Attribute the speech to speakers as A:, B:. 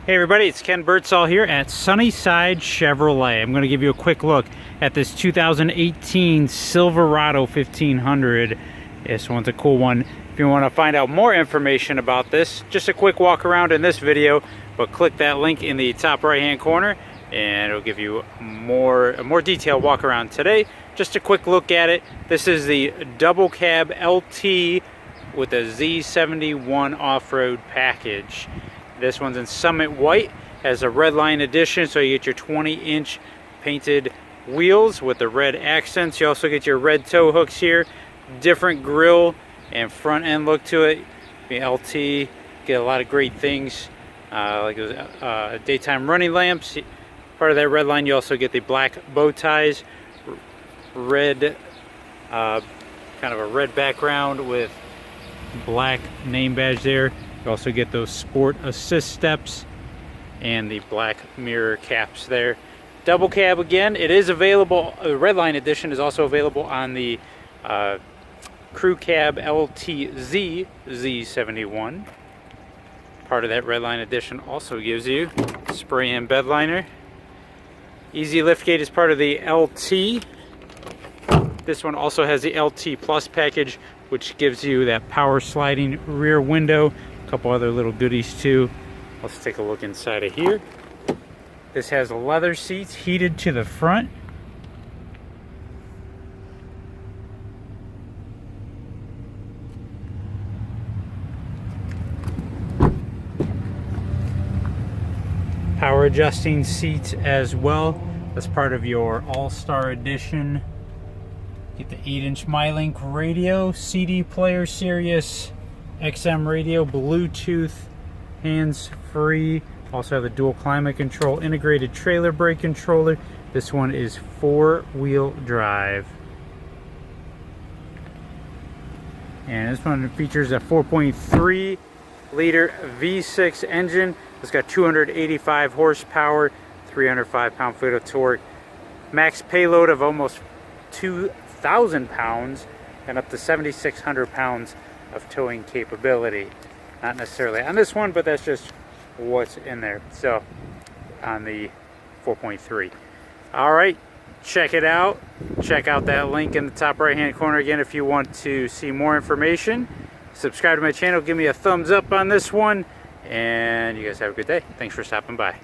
A: Hey everybody, it's Ken Birdsall here at Sunnyside Chevrolet. I'm going to give you a quick look at this 2018 Silverado 1500. This one's a cool one. If you want to find out more information about this, just a quick walk around in this video, but click that link in the top right hand corner and it'll give you a more detailed walk around today. Just a quick look at it. This is the double cab LT with a Z71 off-road package. This one's in Summit White, has a REDLINE edition, so you get your 20-inch painted wheels with the red accents. You also get your red tow hooks here, different grille and front end look to it. The LT, get a lot of great things, like those daytime running lamps. Part of that REDLINE, you also get the black bow ties, red, kind of a red background with black name badge there. You also get those sport assist steps and the black mirror caps there. Double cab again, it is available. The REDLINE edition is also available on the crew cab LTZ Z71. Part of that REDLINE edition also gives you spray and bed liner. Easy liftgate is part of the LT. This one also has the LT Plus package, which gives you that power sliding rear window. A couple other little goodies too. Let's take a look inside of here. This has leather seats heated to the front. Power adjusting seats as well. That's part of your All-Star Edition. Get the 8-inch Mylink Radio, CD player, Sirius XM Radio, Bluetooth, hands-free. Also have a dual climate control, integrated trailer brake controller. This one is 4-wheel drive. And this one features a 4.3 liter V6 engine. It's got 285 horsepower, 305 pound-foot of torque, max payload of almost 2,000 pounds, and up to 7,600 pounds of towing capability. Not necessarily on this one, but that's just what's in there. So on the 4.3. All right, check it out. Check out that link in the top right hand corner again if you want to see more information. Subscribe to my channel, give me a thumbs up on this one, and you guys have a good day. Thanks for stopping by.